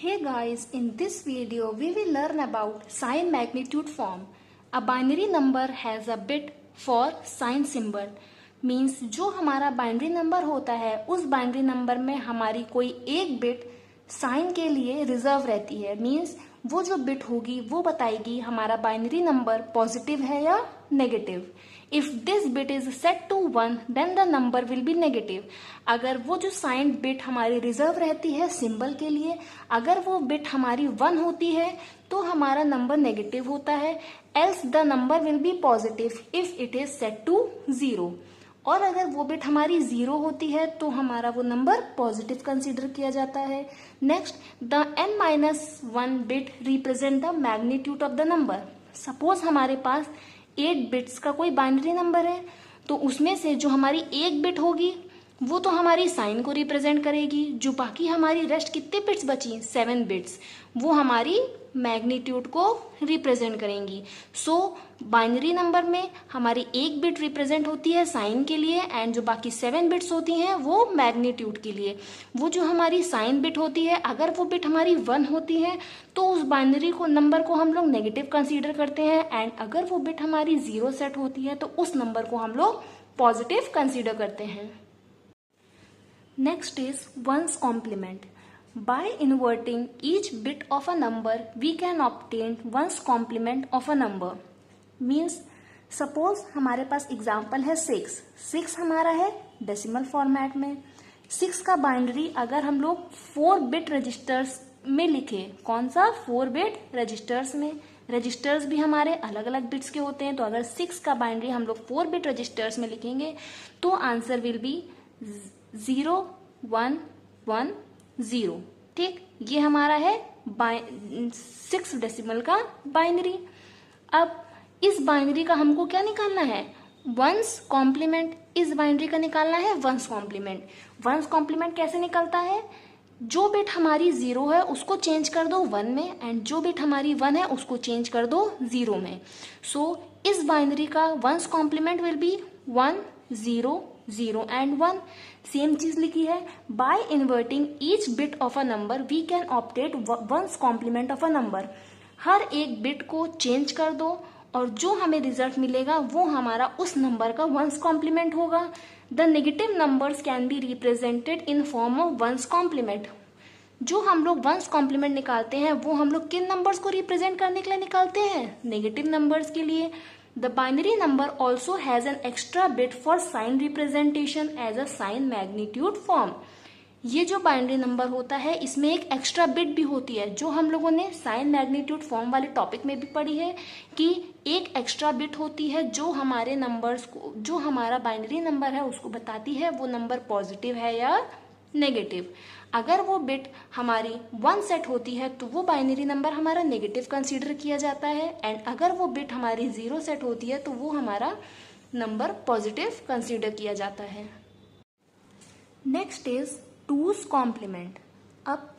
Hey guys, in this video we will learn about sign magnitude form. A binary number has a bit for sign symbol. Means जो हमारा binary number होता है उस binary number में हमारी कोई एक बिट साइन के लिए रिजर्व रहती है. मीन्स वो जो बिट होगी वो बताएगी हमारा बाइनरी नंबर पॉजिटिव है या negative. If this bit is set to 1 then the number will be negative. अगर वो जो साइन बिट हमारी रिजर्व रहती है सिंबल के लिए, अगर वो बिट हमारी 1 होती है तो हमारा नंबर नेगेटिव होता है. Else the number will be positive if it is set to 0. और अगर वो बिट हमारी 0 होती है तो हमारा वो नंबर पॉजिटिव कंसीडर किया जाता है. Next, the n-1 bit represent the magnitude of the number. Suppose हमारे पास 8 बिट्स का कोई बाइनरी नंबर है तो उसमें से जो हमारी एक बिट होगी वो तो हमारी साइन को रिप्रेजेंट करेगी. जो बाकी हमारी रेस्ट कितने बिट्स बची, 7 बिट्स, वो हमारी मैग्नीट्यूड को रिप्रेजेंट करेंगी. सो बाइनरी नंबर में हमारी एक बिट रिप्रेजेंट होती है साइन के लिए एंड जो बाकी 7 बिट्स होती हैं वो मैग्नीट्यूड के लिए. वो जो हमारी साइन बिट होती है अगर वो बिट हमारी 1 होती है तो उस बाइनरी को नंबर को हम लोग नेगेटिव कंसीडर करते हैं एंड अगर वो बिट हमारी 0 सेट होती है तो उस नंबर को हम लोग पॉजिटिव कंसीडर करते हैं. Next is ones complement. By inverting each bit of a number, we can obtain ones complement of a number. Means suppose हमारे पास एग्जाम्पल है 6. 6 हमारा है डेसिमल फॉर्मेट में. 6 का बाइनरी अगर हम लोग 4 बिट रजिस्टर्स में लिखे, कौन सा 4 बिट रजिस्टर्स में. रजिस्टर्स भी हमारे अलग अलग बिट्स के होते हैं तो अगर 6 का बाइनरी हम लोग 4 बिट रजिस्टर्स में लिखेंगे तो आंसर विल बी 0 1 1 0. ठीक, ये हमारा है 6 डेसिमल का बाइनरी. अब इस बाइनरी का हमको क्या निकालना है, वंस कॉम्प्लीमेंट. इस बाइनरी का निकालना है वंस कॉम्प्लीमेंट. वंस कॉम्प्लीमेंट कैसे निकलता है, जो बिट हमारी 0 है उसको चेंज कर दो 1 में एंड जो बिट हमारी 1 है उसको चेंज कर दो 0 में. सो इस बाइनरी का one's complement will be 1 0 0 and 1. Same चीज लिखी है. By inverting each bit of a number we can obtain one's complement of a number. हर एक बिट को चेंज कर दो और जो हमें रिजल्ट मिलेगा वो हमारा उस नंबर का वंस कॉम्प्लीमेंट होगा. The negative numbers can be represented in form of one's complement. जो हम लोग वंस कॉम्प्लीमेंट निकालते हैं वो हम लोग किन नंबर्स को रिप्रेजेंट करने के लिए निकालते हैं, नेगेटिव नंबर्स के लिए. The binary number also has an extra bit for sign representation as a sign magnitude form. ये जो बाइनरी नंबर होता है इसमें एक एक्स्ट्रा बिट भी होती है जो हम लोगों ने साइन मैग्नीट्यूड फॉर्म वाले टॉपिक में भी पढ़ी है कि एक एक्स्ट्रा बिट होती है जो हमारे नंबर्स को, जो हमारा बाइनरी नंबर है उसको बताती है वो नंबर पॉजिटिव है या नेगेटिव. अगर वो बिट हमारी 1 सेट होती है तो वो बाइनरी नंबर हमारा नेगेटिव कंसीडर किया जाता है एंड अगर वो बिट हमारी 0 सेट होती है तो वो हमारा नंबर पॉजिटिव कंसीडर किया जाता है. Next is two's complement. अब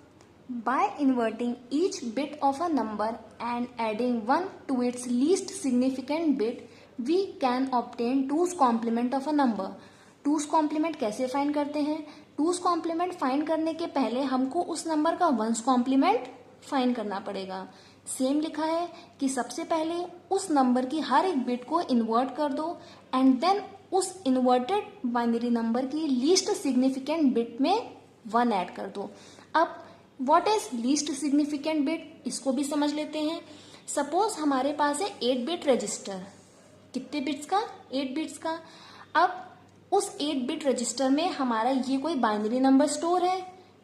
by inverting each bit of a number and adding 1 to its least significant bit we can obtain two's complement of a number. Two's complement कैसे find करते हैं, twos complement find करने के पहले हमको उस number का वंस कॉम्प्लीमेंट फाइंड करना पड़ेगा. सेम लिखा है कि सबसे पहले उस नंबर की हर एक बिट को इन्वर्ट कर दो एंड देन उस इन्वर्टेड बाइनरी नंबर की लीस्ट सिग्निफिकेंट बिट में 1 ऐड कर दो. अब what is least significant bit, इसको भी समझ लेते हैं. सपोज हमारे पास है 8 बिट रजिस्टर. कितने बिट्स का, 8 बिट्स का. अब उस 8 बिट रजिस्टर में हमारा ये कोई बाइनरी नंबर स्टोर है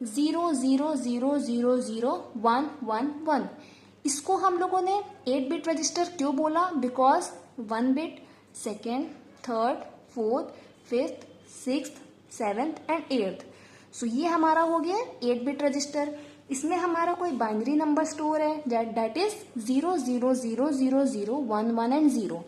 0 0 0 0 0 1 1 1. इसको हम लोगों ने 8 बिट रजिस्टर क्यों बोला, because 1 bit, second, third, fourth, fifth, sixth, seventh and 8th. सो ये हमारा हो गया 8 बिट रजिस्टर. इसमें हमारा कोई बाइनरी नंबर स्टोर है दैट इज 0 0 0 0 0 1 1 एंड 0.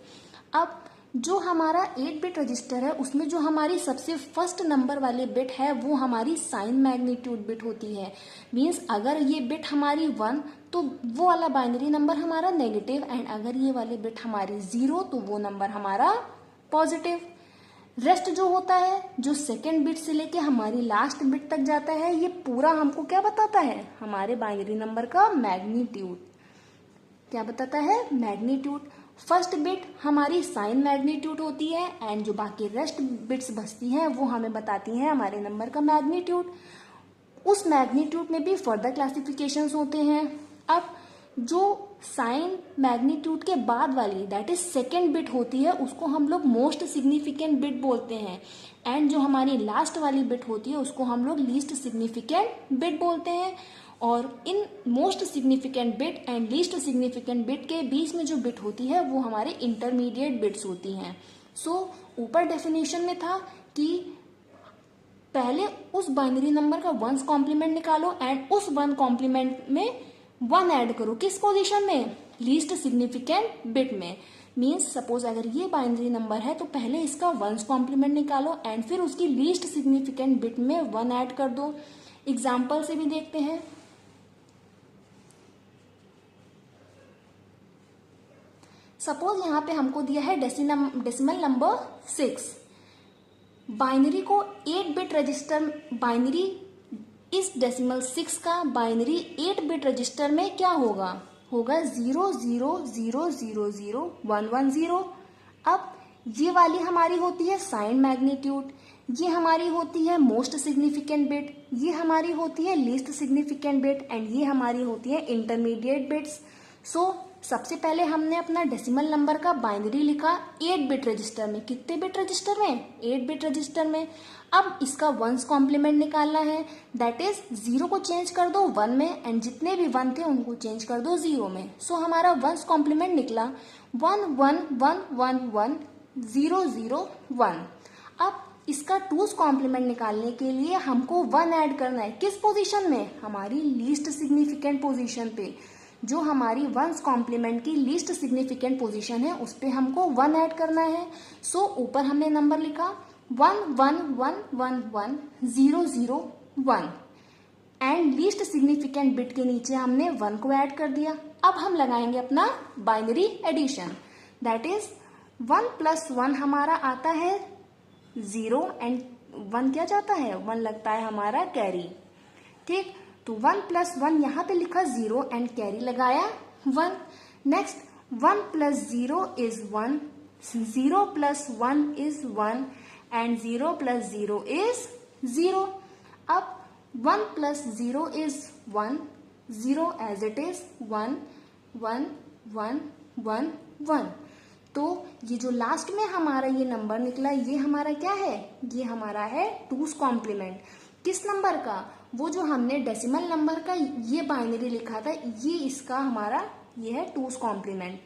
अब जो हमारा 8 बिट रजिस्टर है उसमें जो हमारी सबसे फर्स्ट नंबर वाली बिट है वो हमारी साइन मैग्नीट्यूड बिट होती है. मीन्स अगर ये बिट हमारी 1 तो वो वाला बाइनरी नंबर हमारा नेगेटिव एंड अगर ये वाली बिट हमारी 0 तो वो नंबर हमारा पॉजिटिव. रेस्ट जो होता है, जो सेकेंड बिट से लेके हमारी लास्ट बिट तक जाता है, ये पूरा हमको क्या बताता है, हमारे बाइनरी नंबर का मैग्नीट्यूड। क्या बताता है, मैग्नीट्यूड। फर्स्ट बिट हमारी साइन मैग्नीट्यूड होती है एंड जो बाकी रेस्ट बिट्स बचती हैं वो हमें बताती हैं हमारे नंबर का मैग्नीट्यूड। उस मैग्नीट्यूड में भी फर्दर क्लासिफिकेशंस होते हैं। अब जो साइन मैग्नीट्यूड के बाद वाली दैट इज सेकेंड बिट होती है उसको हम लोग मोस्ट सिग्निफिकेंट बिट बोलते हैं एंड जो हमारी लास्ट वाली बिट होती है उसको हम लोग लीस्ट सिग्निफिकेंट बिट बोलते हैं। और in most significant bit and least significant bit के बीच में जो बिट होती है वो हमारे इंटरमीडिएट बिट्स होती हैं। सो ऊपर डेफिनेशन में था कि पहले उस बाइनरी नंबर का वंस कॉम्प्लीमेंट निकालो एंड उस वन कॉम्प्लीमेंट में वन ऐड करो। किस पोजीशन में, लीस्ट सिग्निफिकेंट बिट में। मीन्स सपोज अगर ये बाइनरी नंबर है तो पहले इसका वंस कॉम्प्लीमेंट निकालो एंड फिर उसकी लीस्ट सिग्निफिकेंट बिट में वन ऐड कर दो। एग्जाम्पल से भी देखते हैं। सपोज यहाँ पे हमको दिया है डेसिमल नंबर 6। बाइनरी को 8 बिट रजिस्टर, बाइनरी इस डेसिमल 6 का बाइनरी 8 बिट रजिस्टर में क्या होगा, होगा 00000110। अब ये वाली हमारी होती है साइन मैग्नीट्यूड, ये हमारी होती है मोस्ट सिग्निफिकेंट बिट, ये हमारी होती है लीस्ट सिग्निफिकेंट बिट एंड ये हमारी होती है इंटरमीडिएट बिट्स। सो सबसे पहले हमने अपना डेसिमल नंबर का बाइनरी लिखा 8 बिट रजिस्टर में। कितने बिट रजिस्टर में, 8 बिट रजिस्टर में। अब इसका वंस कॉम्प्लीमेंट निकालना है, दैट इज 0 को चेंज कर दो 1 में एंड जितने भी 1 थे उनको चेंज कर दो 0 में। सो हमारा वंस कॉम्प्लीमेंट निकला 11111001। अब इसका टूज कॉम्प्लीमेंट निकालने के लिए हमको 1 ऐड करना है। किस पोजीशन में, हमारी लीस्ट सिग्निफिकेंट पोजीशन पे। जो हमारी वंस कॉम्प्लीमेंट की लीस्ट सिग्निफिकेंट पोजीशन है उस पे हमको 1 ऐड करना है। सो ऊपर हमने नंबर लिखा 11111001 एंड लीस्ट सिग्निफिकेंट बिट के नीचे हमने 1 को ऐड कर दिया। अब हम लगाएंगे अपना बाइनरी एडिशन, दैट इज 1 + 1 हमारा आता है 0 एंड 1 क्या जाता है, 1 लगता है हमारा कैरी। ठीक, तो 1 + 1 यहाँ पे लिखा 0 एंड कैरी लगाया 1। Next 1 + 0 is 1, 0 + 1 is 1 and 0 + 0 is 0। अब 1 + 0 इज 1, 0 एज इट इज 1 1 1 1 1। तो ये जो लास्ट में हमारा ये नंबर निकला ये हमारा क्या है, ये हमारा है टूज कॉम्प्लीमेंट। किस नंबर का, वो जो हमने डेसिमल नंबर का ये बाइनरी लिखा था ये इसका हमारा ये है टूज कॉम्प्लीमेंट।